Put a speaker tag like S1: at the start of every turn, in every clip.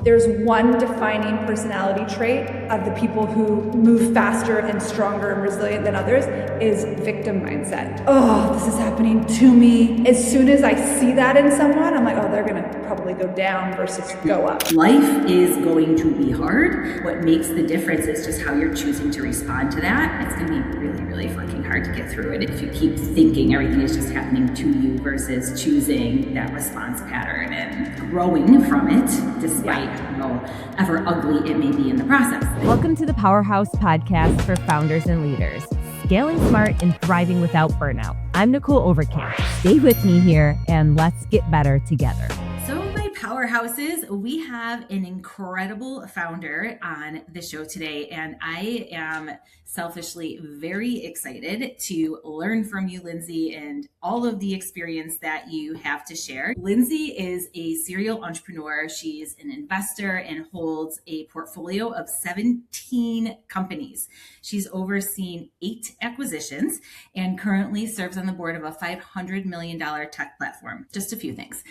S1: there's one defining personality trait of the people who move faster and stronger and resilient than others is victim mindset. Oh, this is happening to me. As soon as I see that in someone, I'm like, oh, they're going to probably go down versus go up.
S2: Life is going to be hard. What makes the difference is just how you're choosing to respond to that. It's going to be really, really fucking hard to get through it if you keep thinking everything is just happening to you versus choosing that response pattern and growing from it despite how ever ugly it may be in the process.
S3: Welcome to the Powerhouse Podcast for founders and leaders, scaling smart and thriving without burnout. I'm Nicholle Overcamp. Stay with me here and let's get better together.
S2: So my powerhouses, we have an incredible founder on the show today, and I am selfishly very excited to learn from you, Lindsay, and all of the experience that you have to share. Lindsay is a serial entrepreneur. She's an investor and holds a portfolio of 17 companies. She's overseen 8 acquisitions and currently serves on the board of a $500 million tech platform. Just a few things.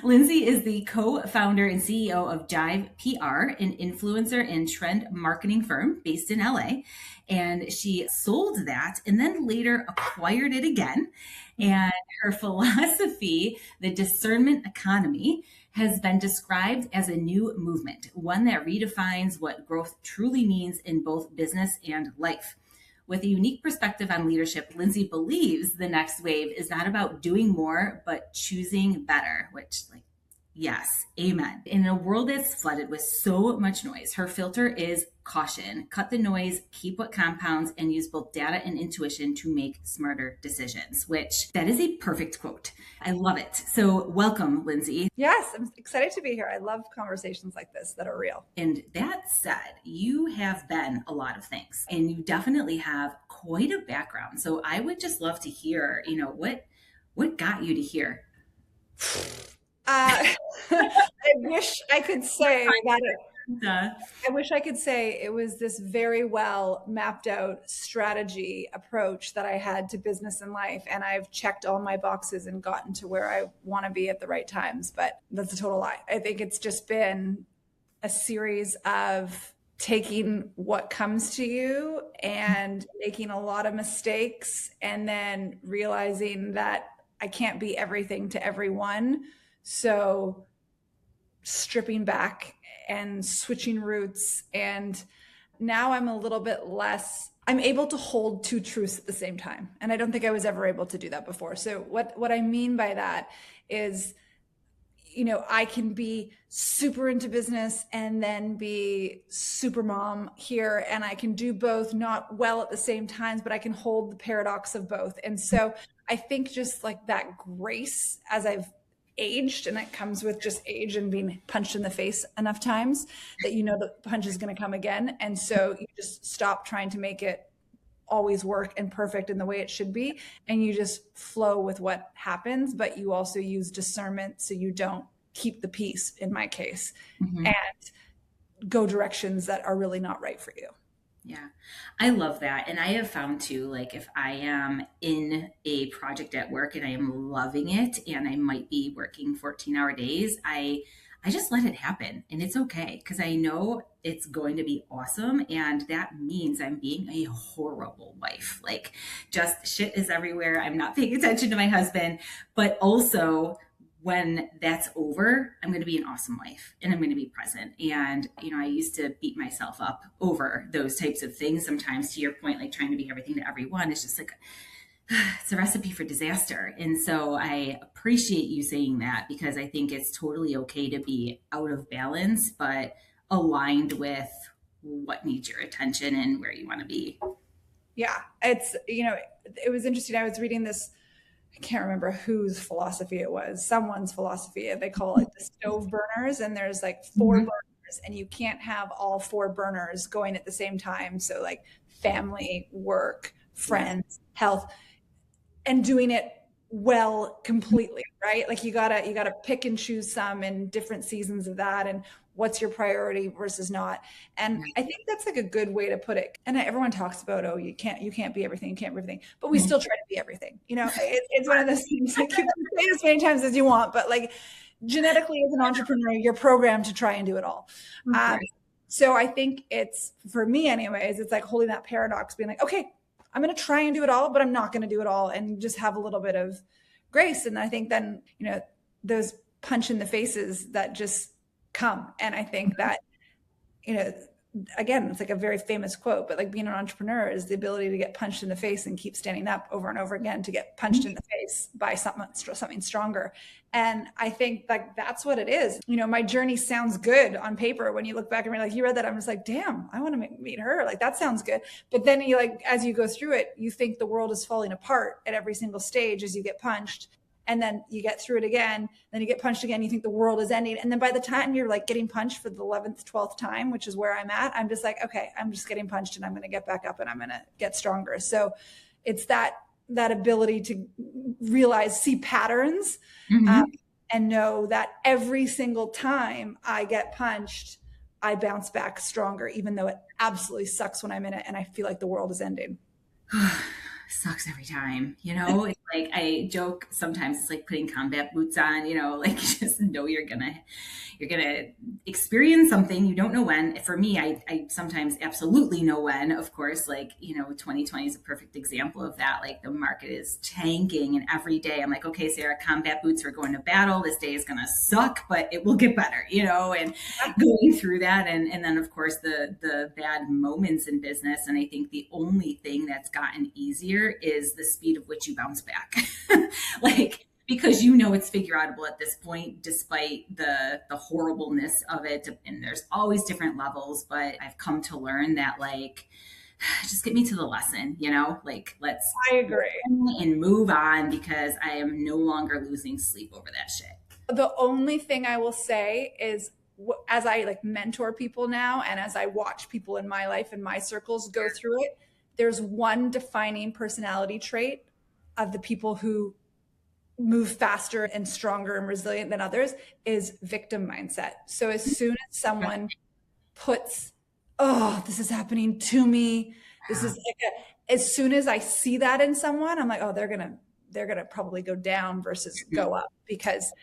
S2: Lindsay is the co-founder and CEO of Jive PR, an influencer and trend marketing firm based in LA. And she sold that and then later acquired it again. And her philosophy, the discernment economy, has been described as a new movement, one that redefines what growth truly means in both business and life. With a unique perspective on leadership, Lindsay believes the next wave is not about doing more, but choosing better, which, yes, amen. In a world that's flooded with so much noise, her filter is caution. Cut the noise, keep what compounds, and use both data and intuition to make smarter decisions, which that is a perfect quote. I love it. So welcome, Lindsay.
S1: Yes, I'm excited to be here. I love conversations like this that are real.
S2: And that said, you have been a lot of things, and you definitely have quite a background. So I would just love to hear, what got you to here?
S1: I wish I could say I wish I could say it was this very well mapped out strategy approach that I had to business and life. And I've checked all my boxes and gotten to where I want to be at the right times. But that's a total lie. I think it's just been a series of taking what comes to you and making a lot of mistakes and then realizing that I can't be everything to everyone. So stripping back and switching routes. And now I'm a little bit less, I'm able to hold 2 truths at the same time. And I don't think I was ever able to do that before. So what I mean by that is, I can be super into business and then be super mom here. And I can do both, not well at the same times, but I can hold the paradox of both. And so I think just like that grace as I've aged, and it comes with just age and being punched in the face enough times that the punch is going to come again. And so you just stop trying to make it always work and perfect in the way it should be. And you just flow with what happens, but you also use discernment so you don't keep the peace, in my case, and go directions that are really not right for you.
S2: Yeah, I love that. And I have found too, if I am in a project at work and I am loving it and I might be working 14-hour days, I just let it happen. And it's okay because I know it's going to be awesome. And that means I'm being a horrible wife. Just shit is everywhere. I'm not paying attention to my husband, but also when that's over, I'm going to be an awesome wife and I'm going to be present. And, I used to beat myself up over those types of things. Sometimes, to your point, trying to be everything to everyone is just it's a recipe for disaster. And so I appreciate you saying that because I think it's totally okay to be out of balance, but aligned with what needs your attention and where you want to be.
S1: Yeah. It's, it was interesting. I was reading this, I can't remember whose philosophy it was, someone's philosophy. They call it the stove burners. And there's 4 burners and you can't have all 4 burners going at the same time. So family, work, friends, health, and doing it well completely, right? You gotta pick and choose some in different seasons of that. And what's your priority versus not. And I think that's a good way to put it. And everyone talks about, you can't be everything, you can't be everything, but we still try to be everything. It's one of those things you can say it as many times as you want, but genetically as an entrepreneur, you're programmed to try and do it all. So I think it's, for me anyways, it's like holding that paradox, being like, okay, I'm going to try and do it all, but I'm not going to do it all, and just have a little bit of grace. And I think then, those punch in the faces that just come. And I think that, again, it's like a very famous quote, but like being an entrepreneur is the ability to get punched in the face and keep standing up over and over again to get punched in the face by something stronger. And I think like that's what it is. My journey sounds good on paper. When you look back and you're like, you read that, I'm just like, damn, I want to meet her. Like, that sounds good. But then you as you go through it, you think the world is falling apart at every single stage as you get punched. And then you get through it again, then you get punched again, you think the world is ending. And then by the time you're like getting punched for the 11th, 12th time, which is where I'm at, I'm just like, okay, I'm just getting punched and I'm going to get back up and I'm going to get stronger. So it's that ability to see patterns, and know that every single time I get punched, I bounce back stronger, even though it absolutely sucks when I'm in it and I feel like the world is ending.
S2: Sucks every time, it's like, I joke sometimes, it's like putting combat boots on, like you just know you're gonna experience something. You don't know when. For me, I sometimes absolutely know when. Of course, like 2020 is a perfect example of that. Like, the market is tanking, and every day I'm like, okay, Sarah, combat boots, we're going to battle. This day is gonna suck, but it will get better, and going through that, and then of course the bad moments in business. And I think the only thing that's gotten easier is the speed of which you bounce back. Because it's figure outable at this point, despite the horribleness of it. And there's always different levels, but I've come to learn that just get me to the lesson, let's
S1: I agree
S2: and move on, because I am no longer losing sleep over that shit.
S1: The only thing I will say is, as I mentor people now, and as I watch people in my life and my circles go through it, there's one defining personality trait of the people who move faster and stronger and resilient than others is victim mindset. So as soon as someone puts, oh, this is happening to me, this is as soon as I see that in someone, I'm like, oh, they're gonna probably go down versus go up, because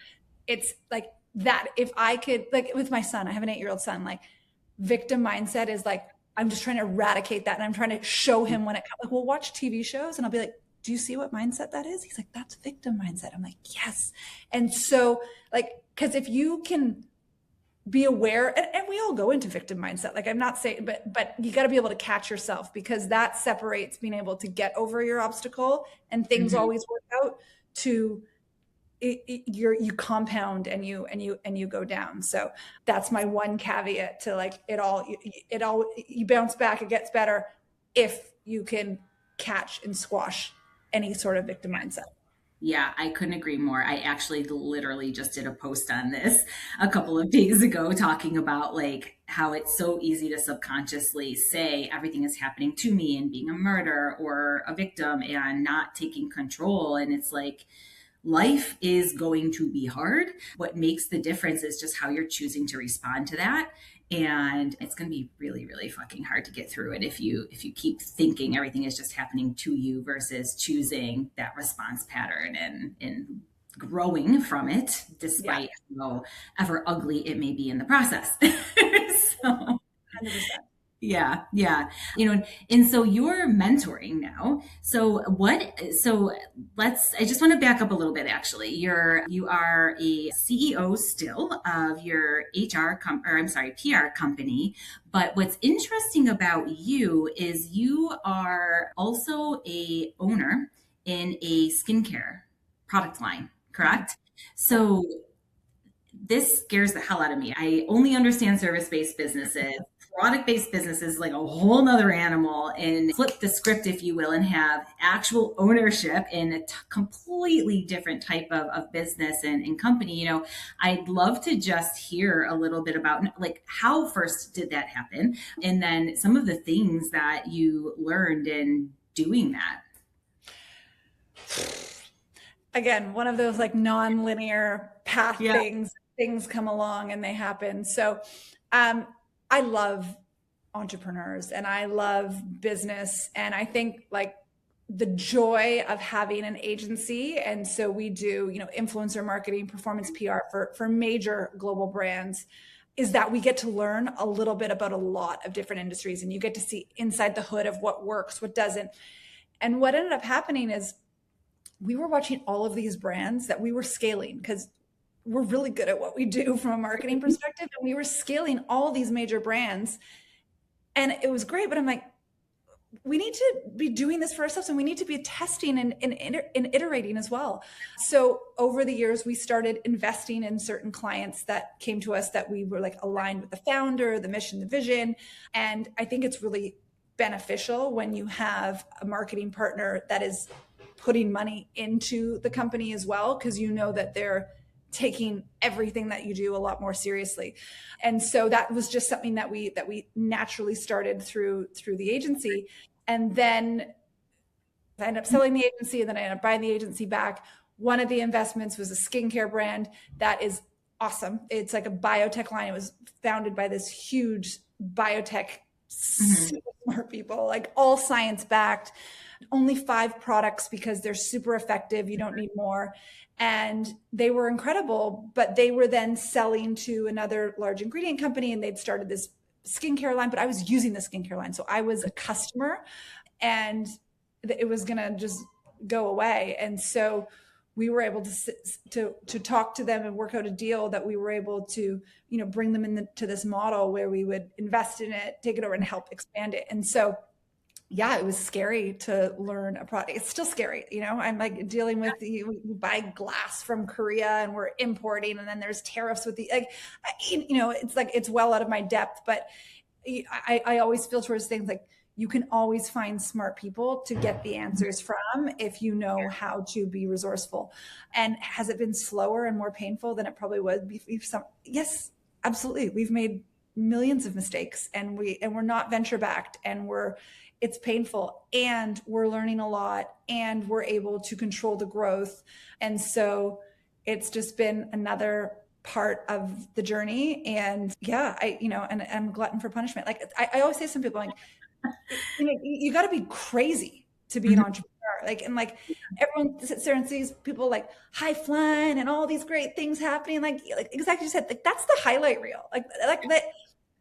S1: it's like that. If I could, with my son, I have an 8-year-old son, victim mindset is I'm just trying to eradicate that. And I'm trying to show him when it comes, we'll watch TV shows and I'll be like, do you see what mindset that is? He's like, that's victim mindset. I'm like, yes. And so cause if you can be aware, and we all go into victim mindset. I'm not saying, but you got to be able to catch yourself, because that separates being able to get over your obstacle, and things always work out, to you compound and you go down. So that's my one caveat to you bounce back, it gets better if you can catch and squash any sort of victim mindset.
S2: Yeah, I couldn't agree more. I actually literally just did a post on this a couple of days ago, talking about how it's so easy to subconsciously say everything is happening to me and being a martyr or a victim and not taking control. And it's life is going to be hard. What makes the difference is just how you're choosing to respond to that. And it's going to be really, really fucking hard to get through it if you keep thinking everything is just happening to you, versus choosing that response pattern and growing from it, despite how ever ugly it may be in the process. So
S1: 100%.
S2: Yeah. And so you're mentoring now. I just want to back up a little bit, actually. You are a CEO still of your PR company. But what's interesting about you is you are also a owner in a skincare product line, correct? So this scares the hell out of me. I only understand service-based businesses. Product-based businesses is a whole nother animal, and flip the script, if you will, and have actual ownership in a completely different type of business and company. I'd love to just hear a little bit about how first did that happen, and then some of the things that you learned in doing that.
S1: Again, one of those non-linear path things come along and they happen. So, I love entrepreneurs and I love business. And I think the joy of having an agency. And so we do, influencer marketing, performance PR for major global brands, is that we get to learn a little bit about a lot of different industries, and you get to see inside the hood of what works, what doesn't. And what ended up happening is we were watching all of these brands that we were scaling, because we're really good at what we do from a marketing perspective. And we were scaling all these major brands, and it was great. But I'm like, we need to be doing this for ourselves, and we need to be testing and iterating as well. So over the years, we started investing in certain clients that came to us that we were like aligned with the founder, the mission, the vision. And I think it's really beneficial when you have a marketing partner that is putting money into the company as well, because you know that they're taking everything that you do a lot more seriously. And so that was just something that we naturally started through the agency. And then I ended up selling the agency, and then I ended up buying the agency back. One of the investments was a skincare brand that is awesome. It's like a biotech line. It was founded by this huge biotech, super smart people, like all science backed, only 5 products because they're super effective. You don't need more. And they were incredible, but they were then selling to another large ingredient company, and they'd started this skincare line, but I was using the skincare line. So I was a customer, and it was going to just go away. And so we were able to talk to them and work out a deal that we were able to, bring them into this model where we would invest in it, take it over, and help expand it. And so yeah, it was scary to learn a product. It's still scary. I'm like dealing with we buy glass from Korea and we're importing, and then there's tariffs with it's like, it's well out of my depth, but I always feel towards things like you can always find smart people to get the answers from if you know how to be resourceful. And has it been slower and more painful than it probably would be? Yes, absolutely. We've made millions of mistakes, and we're not venture backed, and it's painful, and we're learning a lot, and we're able to control the growth. And so it's just been another part of the journey. And yeah, and I'm a glutton for punishment. Like I always say to some people, like, you got to be crazy to be an entrepreneur. Like everyone sits there and sees people like high flying and all these great things happening. Like exactly you said, like that's the highlight reel. Like that.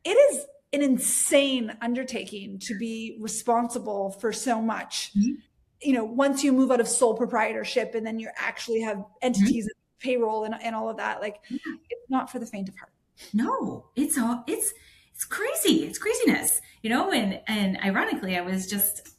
S1: It is an insane undertaking to be responsible for so much. Once you move out of sole proprietorship, and then you actually have entities, and payroll and all of that, like it's not for the faint of heart.
S2: No, it's crazy. It's craziness, and ironically, I was just,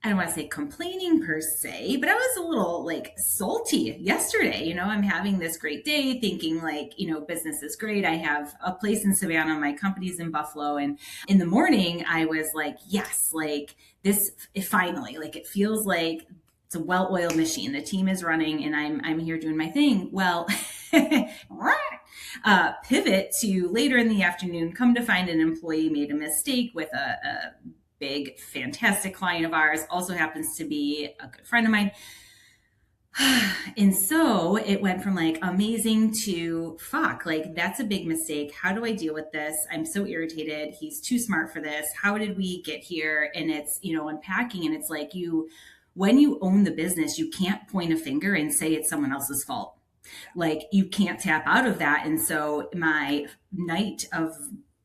S2: I don't want to say complaining per se, but I was a little like salty yesterday. I'm having this great day thinking like, business is great. I have a place in Savannah. My company's in Buffalo. And in the morning I was like, yes, like this, finally, like it feels like it's a well-oiled machine. The team is running and I'm here doing my thing. Well, pivot to later in the afternoon, come to find an employee made a mistake with a big, fantastic client of ours, also happens to be a good friend of mine. And so it went from like amazing to fuck, like that's a big mistake. How do I deal with this? I'm so irritated. He's too smart for this. How did we get here? And it's, unpacking. And it's like when you own the business, you can't point a finger and say it's someone else's fault. Like you can't tap out of that. And so my night of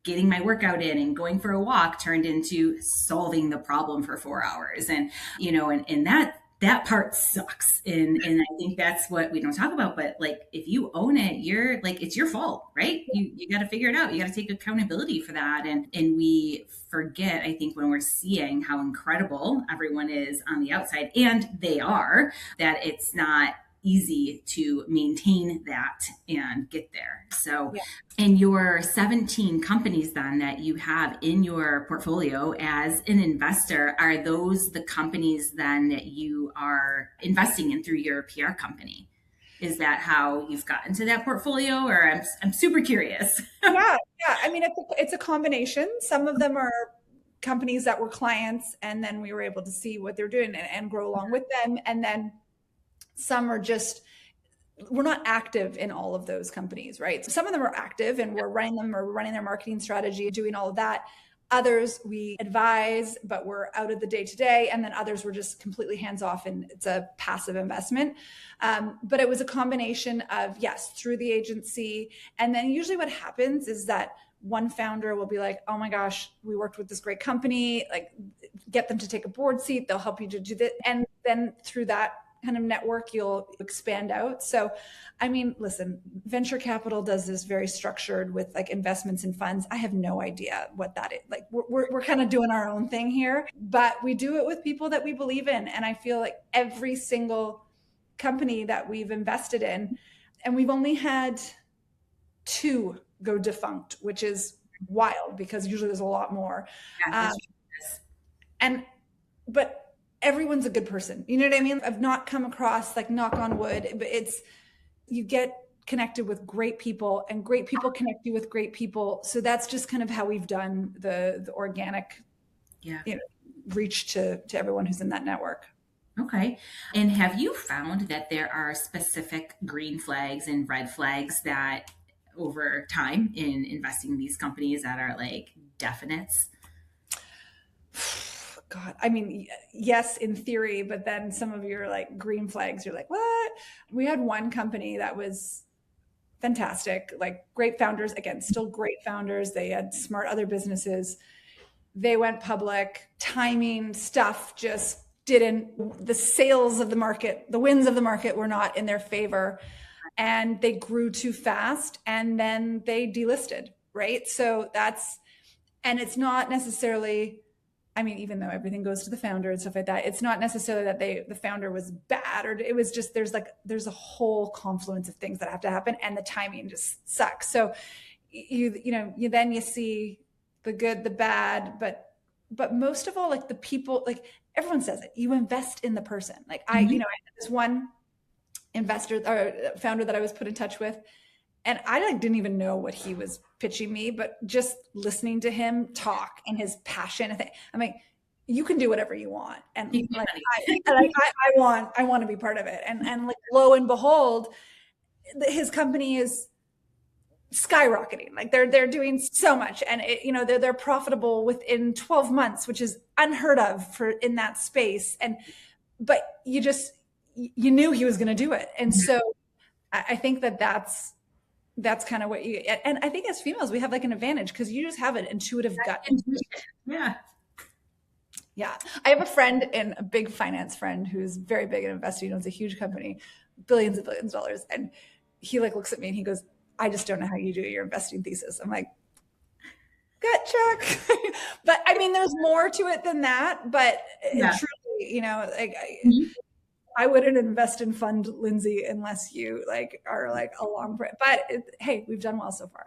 S2: getting my workout in and going for a walk turned into solving the problem for 4 hours. And, and that part sucks. And I think that's what we don't talk about, but like, if you own it, you're like, it's your fault, right? You got to figure it out. You got to take accountability for that. And we forget, I think, when we're seeing how incredible everyone is on the outside, and they are, that it's not easy to maintain that and get there. So, and your 17 companies then that you have in your portfolio as an investor, are those the companies then that you are investing in through your PR company? Is that how you've gotten to that portfolio? Or I'm super curious.
S1: Yeah. I mean, it's a combination. Some of them are companies that were clients, and then we were able to see what they're doing and grow along with them. And then some are just, we're not active in all of those companies, right? So some of them are active and we're running them, or running their marketing strategy, doing all of that. Others we advise, but we're out of the day to day. And then others were just completely hands off and it's a passive investment. But it was a combination of, yes, through the agency. And then usually what happens is that one founder will be like, oh my gosh, we worked with this great company, like get them to take a board seat. They'll help you to do that. And then through that kind of network, you'll expand out. So, I mean, listen, venture capital does this very structured with like investments in funds. I have no idea what that is. Like we're kind of doing our own thing here, but we do it with people that we believe in. And I feel like every single company that we've invested in, and we've only had 2 go defunct, which is wild because usually there's a lot more. But everyone's a good person. You know what I mean? I've not come across, like, knock on wood, but it's, you get connected with great people and great people connect you with great people. So that's just kind of how we've done the organic reach to everyone who's in that network.
S2: Okay. And have you found that there are specific green flags and red flags that over time in investing in these companies that are like definites?
S1: God, I mean, yes, in theory, but then some of your like green flags, you're like, what? We had one company that was fantastic, like great founders, again, still great founders. They had smart other businesses. They went public, timing stuff just didn't, the sales of the market, the winds of the market were not in their favor. And they grew too fast and then they delisted, right? So that's, and it's not necessarily, I mean, even though everything goes to the founder and stuff like that, it's not necessarily that the founder was bad, or it was just, there's a whole confluence of things that have to happen and the timing just sucks. So you see the good, the bad, but most of all, like the people, like everyone says it, you invest in the person. Like I had this one investor or founder that I was put in touch with, and I like didn't even know what he was pitching me, but just listening to him talk and his passion, I'm like, you can do whatever you want. And like, I want to be part of it. And like, lo and behold, his company is skyrocketing. Like they're doing so much, and they're profitable within 12 months, which is unheard of for in that space. But you knew he was going to do it. And so I think that's kind of what you, and I think as females, we have like an advantage because you just have an intuitive gut.
S2: Yeah.
S1: Yeah. I have a friend, and a big finance friend who's very big in investing, owns a huge company, billions and billions of dollars. And he like looks at me and he goes, I just don't know how you do your investing thesis. I'm like, gut check. But I mean, there's more to it than that, but truly, I wouldn't invest in fund, Lindsay, unless you like are like a long, but hey, we've done well so far.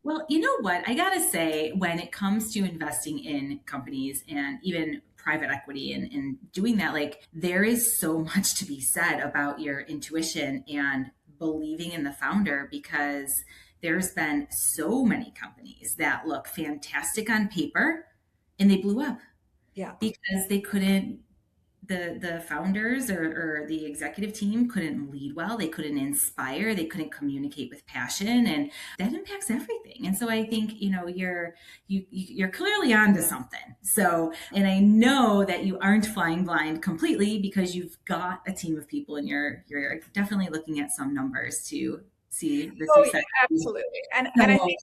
S2: Well, you know what? I got to say, when it comes to investing in companies and even private equity and doing that, like there is so much to be said about your intuition and believing in the founder, because there's been so many companies that look fantastic on paper and they blew up.
S1: Yeah.
S2: Because they couldn't, the founders or the executive team couldn't lead well. They couldn't inspire. They couldn't communicate with passion, and that impacts everything. And so I think, you're clearly onto something. So, and I know that you aren't flying blind completely because you've got a team of people and you're definitely looking at some numbers to see the success.
S1: Yeah, absolutely. And I think,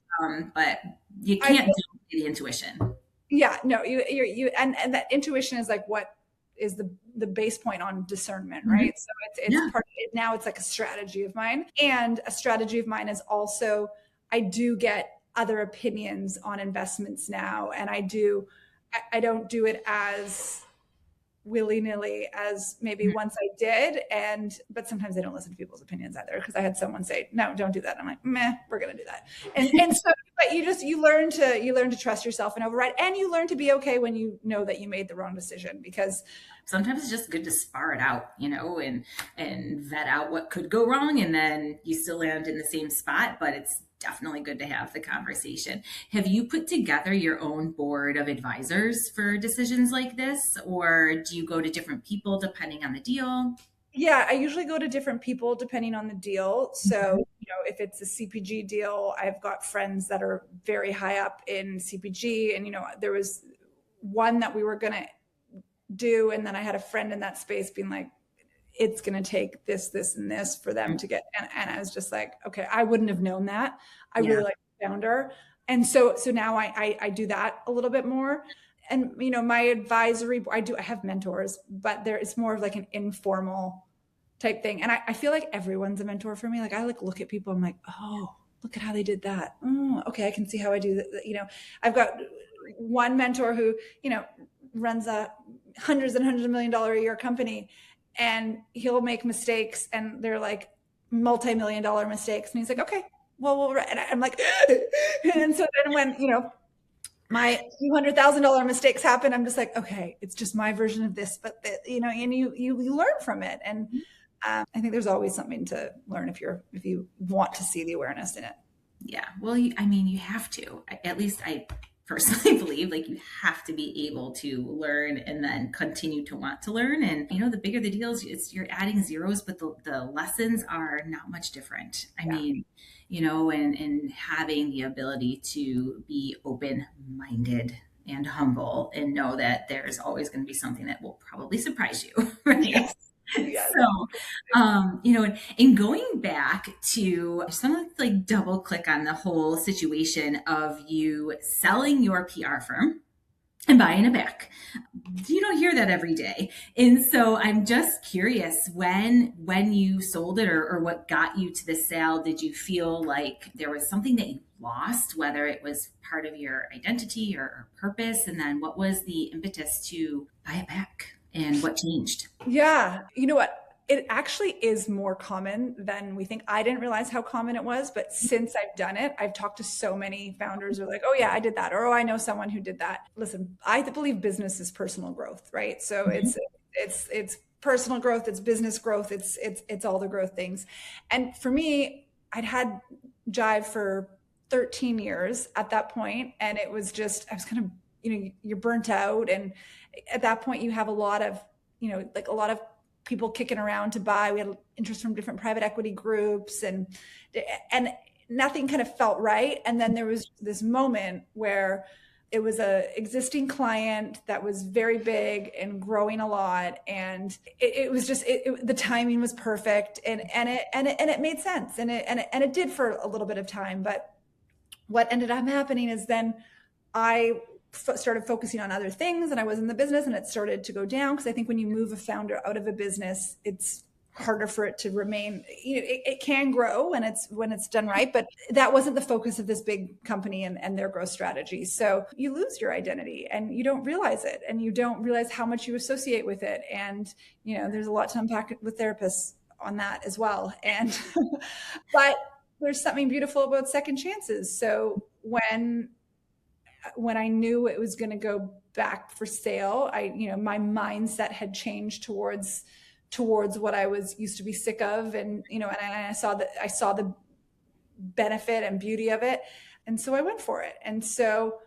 S2: but you can't do the intuition.
S1: Yeah, no, you and that intuition is like what is the base point on discernment, right? So it's part of it. Now it's like a strategy of mine. And a strategy of mine is also, I do get other opinions on investments now. And I don't do it as willy-nilly as maybe once I did. But sometimes I don't listen to people's opinions either, because I had someone say, no, don't do that. I'm like, meh, we're going to do that. And so, but you learn to trust yourself and override, and you learn to be okay when you know that you made the wrong decision, because
S2: sometimes it's just good to spar it out, and vet out what could go wrong. And then you still land in the same spot, but it's definitely good to have the conversation. Have you put together your own board of advisors for decisions like this, or do you go to different people depending on the deal?
S1: Yeah, I usually go to different people depending on the deal. So, if it's a CPG deal, I've got friends that are very high up in CPG. And, there was one that we were going to do. And then I had a friend in that space being like, it's going to take this, and this for them to get. And I was just like, okay, I wouldn't have known that. I really like the founder. And so now I do that a little bit more. And, my advisory, I have mentors, but it's more of like an informal type thing. And I feel like everyone's a mentor for me. Like I look at people, I'm like, oh, look at how they did that. Oh, okay. I can see how I do that. I've got one mentor who, runs a hundreds and hundreds of $1 million a year company, and he'll make mistakes and they're like multi-million-dollar mistakes. And he's like, okay, well, and I'm like, and so then when, my few $100,000 mistakes happen, I'm just like, okay, it's just my version of this, but and you learn from it. And I think there's always something to learn if you want to see the awareness in it.
S2: Yeah. Well, you have to, at least I personally believe like you have to be able to learn and then continue to want to learn. And, the bigger the deals, you're adding zeros, but the lessons are not much different. I mean, and having the ability to be open-minded and humble and know that there's always going to be something that will probably surprise you. Right? Yes. Yes. So, and going back to some like double click on the whole situation of you selling your PR firm and buying it back. You don't hear that every day. And so I'm just curious, when you sold it or what got you to the sale, did you feel like there was something that you lost, whether it was part of your identity or purpose? And then what was the impetus to buy it back? And what changed?
S1: Yeah. You know what? It actually is more common than we think. I didn't realize how common it was, but since I've done it, I've talked to so many founders who are like, oh yeah, I did that. Or, oh, I know someone who did that. Listen, I believe business is personal growth, right? So it's personal growth, it's business growth, it's all the growth things. And for me, I'd had Jive for 13 years at that point. And it was just, I was kind of, you're burnt out. And at that point you have a lot of people kicking around to buy. We had interest from different private equity groups and nothing kind of felt right. And then there was this moment where it was a existing client that was very big and growing a lot. And it was just, the timing was perfect and it made sense. And it did for a little bit of time. But what ended up happening is then I started focusing on other things and I was in the business and it started to go down. Because I think when you move a founder out of a business, it's harder for it to remain. It can grow when it's done right, but that wasn't the focus of this big company and their growth strategy. So you lose your identity and you don't realize it and you don't realize how much you associate with it. And, there's a lot to unpack with therapists on that as well. And, but there's something beautiful about second chances. So when I knew it was going to go back for sale, my mindset had changed towards what I was used to be sick of. And, and I saw the benefit and beauty of it. And so I went for it. And so,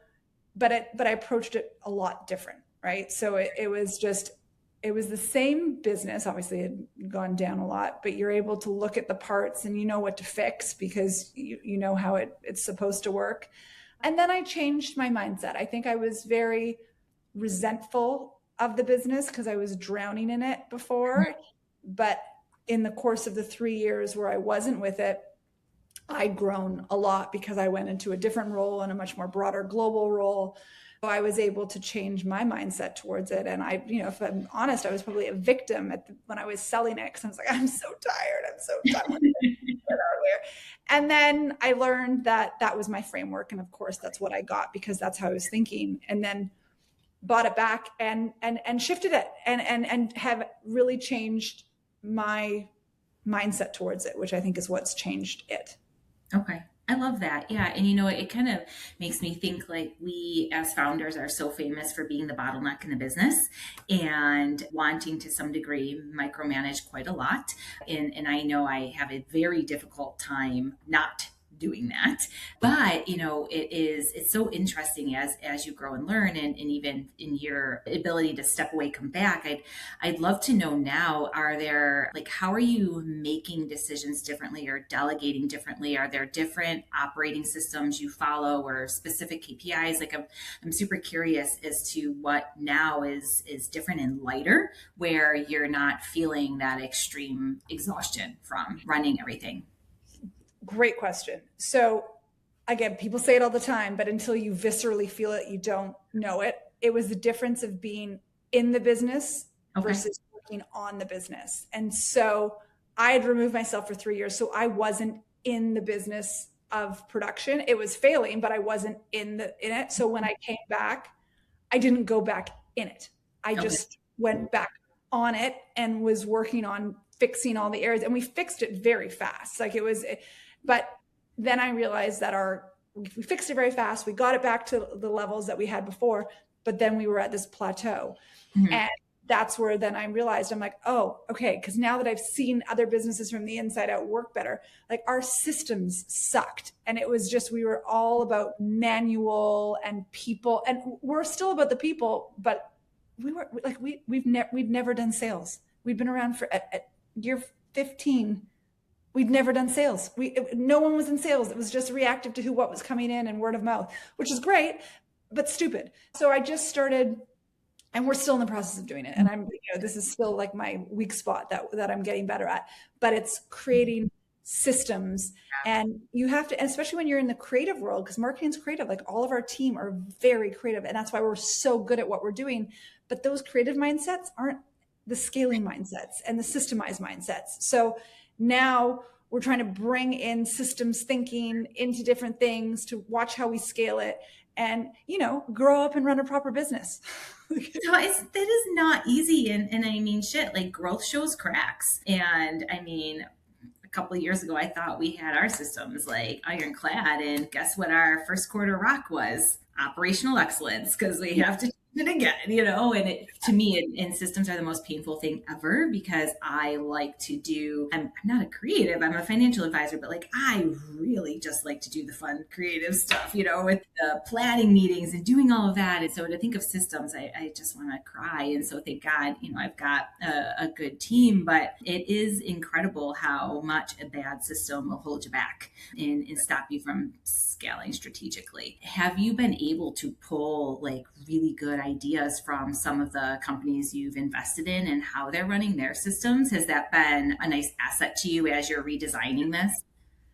S1: but I approached it a lot different. Right. So it was the same business. Obviously it had gone down a lot, but you're able to look at the parts and you know what to fix because you know how it's supposed to work. And then I changed my mindset. I think I was very resentful of the business because I was drowning in it before. But in the course of the 3 years where I wasn't with it, I'd grown a lot because I went into a different role and a much more broader global role. So I was able to change my mindset towards it. And I, if I'm honest, I was probably a victim when I was selling it because I was like, I'm so tired. I'm so done with it. And then I learned that was my framework. And of course, that's what I got because that's how I was thinking. And then bought it back and shifted it and have really changed my mindset towards it, which I think is what's changed it.
S2: Okay. I love that. Yeah. And it kind of makes me think like we as founders are so famous for being the bottleneck in the business and wanting to some degree micromanage quite a lot. And I know I have a very difficult time not doing that. But, it's so interesting as you grow and learn, and even in your ability to step away, come back. I'd love to know now, how are you making decisions differently or delegating differently? Are there different operating systems you follow or specific KPIs? I'm super curious as to what now is different and lighter, where you're not feeling that extreme exhaustion from running everything.
S1: Great question. So again, people say it all the time, but until you viscerally feel it, you don't know it. It was the difference of being in the business versus working on the business. And so I had removed myself for 3 years. So I wasn't in the business of production. It was failing, but I wasn't in it. So when I came back, I didn't go back in it. I just went back on it and was working on fixing all the areas, and we fixed it very fast. But then I realized that we fixed it very fast. We got it back to the levels that we had before, but then we were at this plateau. Mm-hmm. And that's where then I realized, I'm like, oh, okay. Because now that I've seen other businesses from the inside out work better, like our systems sucked. And it was just, we were all about manual and people, and we're still about the people, but we were like, we'd never done sales. We'd been around for at year 15. We'd never done sales. No one was in sales. It was just reactive to what was coming in and word of mouth, which is great, but stupid. So I just started, and we're still in the process of doing it. And this is still like my weak spot that I'm getting better at, but it's creating systems. And you have to, especially when you're in the creative world, because marketing's creative, like all of our team are very creative. And that's why we're so good at what we're doing. But those creative mindsets aren't the scaling mindsets and the systemized mindsets. So now we're trying to bring in systems thinking into different things to watch how we scale it and, grow up and run a proper business.
S2: That is not easy. And I mean, like growth shows cracks. And I mean, a couple of years ago, I thought we had our systems like ironclad, and guess what our first quarter rock was? Operational excellence, because we have to it again, and to me, and systems are the most painful thing ever, because I like to I'm not a creative, I'm a financial advisor, but like, I really just like to do the fun creative stuff, with the planning meetings and doing all of that. And so to think of systems, I just want to cry. And so thank God, I've got a good team, but it is incredible how much a bad system will hold you back and stop you from scaling strategically. Have you been able to pull like really good ideas from some of the companies you've invested in and how they're running their systems? Has that been a nice asset to you as you're redesigning this?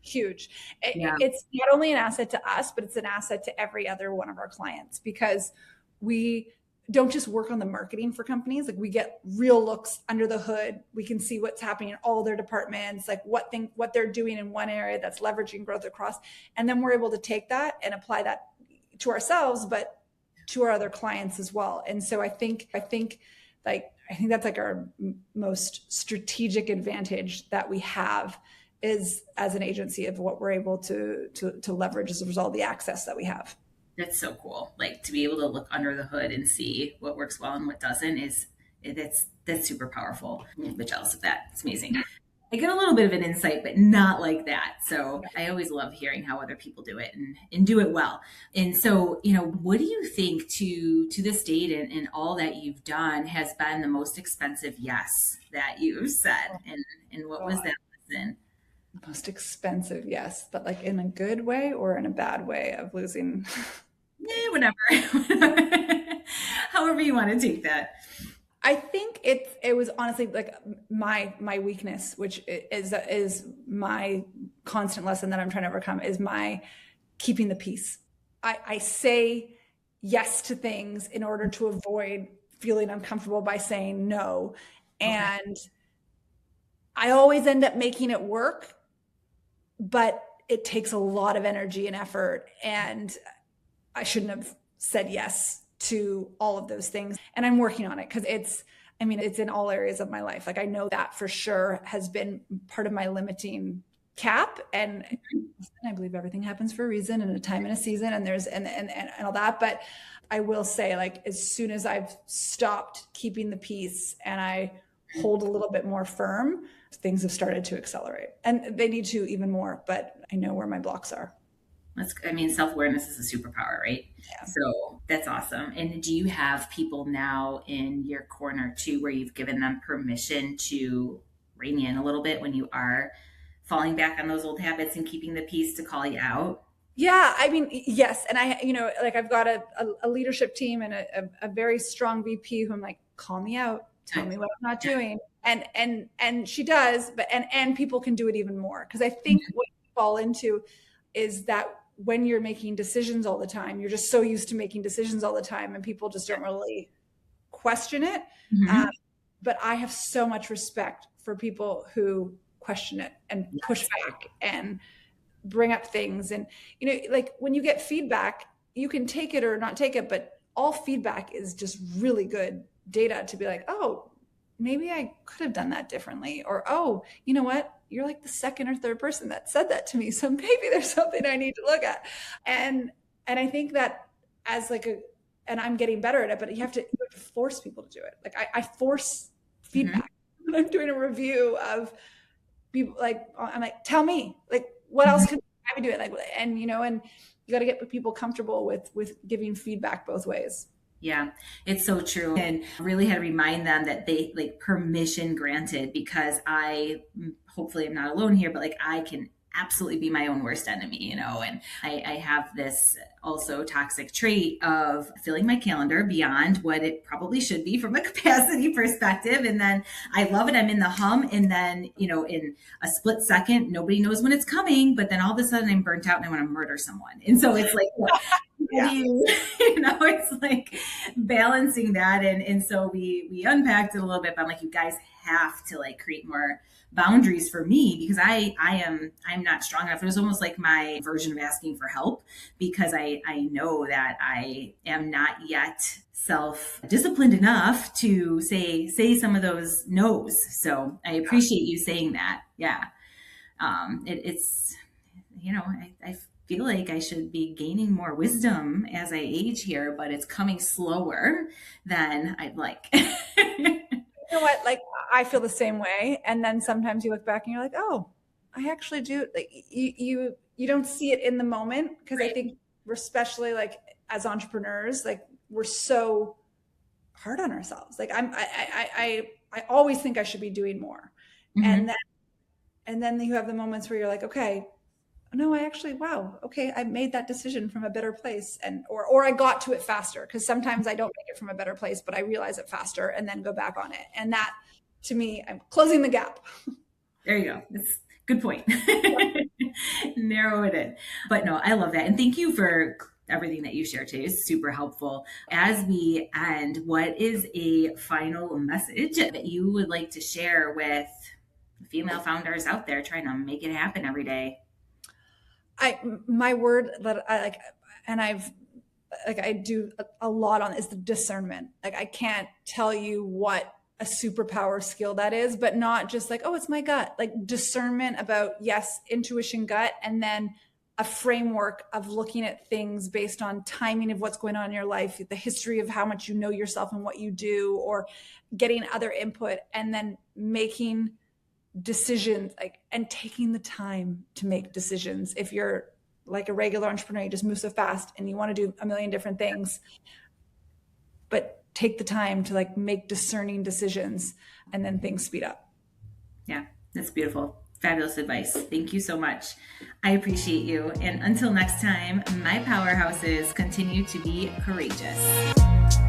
S1: Huge. It's not only an asset to us, but it's an asset to every other one of our clients, because we don't just work on the marketing for companies. Like we get real looks under the hood. We can see what's happening in all their departments, like what they're doing in one area that's leveraging growth across. And then we're able to take that and apply that to ourselves, but to our other clients as well. And so I think that's like our most strategic advantage that we have is as an agency of what we're able to leverage as a result of the access that we have.
S2: That's so cool. Like to be able to look under the hood and see what works well and what doesn't that's super powerful. I'm a bit jealous of that. It's amazing. I get a little bit of an insight, but not like that. So I always love hearing how other people do it and do it well. And so, what do you think to this date and all that you've done has been the most expensive yes that you've said? And what was that lesson?
S1: Most expensive yes, but like in a good way or in a bad way of losing?
S2: Whatever. However you want to take that.
S1: I think it was honestly like my weakness, which is my constant lesson that I'm trying to overcome, is my keeping the peace. I say yes to things in order to avoid feeling uncomfortable by saying no. And I always end up making it work, but it takes a lot of energy and effort. And I shouldn't have said yes to all of those things. And I'm working on it because it's in all areas of my life. Like I know that for sure has been part of my limiting cap. And I believe everything happens for a reason and a time and a season, and there's and all that. But I will say, like, as soon as I've stopped keeping the peace and I hold a little bit more firm, things have started to accelerate, and they need to even more, but I know where my blocks are.
S2: Self-awareness is a superpower, right?
S1: Yeah.
S2: So that's awesome. And do you have people now in your corner too, where you've given them permission to rein you in a little bit when you are falling back on those old habits and keeping the peace to call you out?
S1: Yeah, I mean, yes. And I've got a leadership team and a very strong VP who I'm like, call me out, tell me what I'm not doing. And she does, but, and people can do it even more. Cause I think what you fall into is that when you're making decisions all the time, you're just so used to making decisions all the time, and people just don't really question it. Mm-hmm. But I have so much respect for people who question it and push back and bring up things. And, like when you get feedback, you can take it or not take it, but all feedback is just really good data to be like, oh, maybe I could have done that differently. Or, oh, you know what? You're like the second or third person that said that to me. So maybe there's something I need to look at. And I think that as and I'm getting better at it, but you have to force people to do it. Like I force feedback. Mm-hmm. When I'm doing a review of people, I'm like, tell me, what else could I be doing? And you got to get people comfortable with giving feedback both ways.
S2: Yeah, it's so true. And really had to remind them that they permission granted, because hopefully I'm not alone here, but I can absolutely be my own worst enemy, and I have this also toxic trait of filling my calendar beyond what it probably should be from a capacity perspective. And then I love it. I'm in the hum. And then, in a split second, nobody knows when it's coming, but then all of a sudden I'm burnt out and I want to murder someone. And so it's it's balancing that. And so we unpacked it a little bit, but I'm like, you guys have to create more boundaries for me, because I'm not strong enough. It was almost like my version of asking for help, because I know that I am not yet self-disciplined enough to say some of those no's. So I appreciate you saying that. Yeah. It's I feel like I should be gaining more wisdom as I age here, but it's coming slower than I'd like.
S1: You know what? I feel the same way. And then sometimes you look back and you're like, oh, I actually do. You don't see it in the moment, because right. I think we're especially as entrepreneurs, we're so hard on ourselves. I always think I should be doing more. Mm-hmm. And then you have the moments where you're like, okay, no, wow, okay, I made that decision from a better place, or I got to it faster, because sometimes I don't make it from a better place, but I realize it faster and then go back on it. And that, to me, I'm closing the gap.
S2: There you go. That's a good point. Narrow it in. But no, I love that. And thank you for everything that you shared today. Is super helpful. As we end, what is a final message that you would like to share with female founders out there trying to make it happen every day?
S1: My word that I do a lot on is the discernment. I can't tell you what a superpower skill that is, but not just oh, it's my gut. Discernment about, yes, intuition, gut, and then a framework of looking at things based on timing of what's going on in your life, the history of how much you know yourself and what you do, or getting other input, and then making decisions and taking the time to make decisions. If you're a regular entrepreneur, you just move so fast and you want to do a million different things, but take the time to make discerning decisions, and then things speed up.
S2: Yeah, that's beautiful. Fabulous advice. Thank you so much. I appreciate you. And until next time, my powerhouses, continue to be courageous.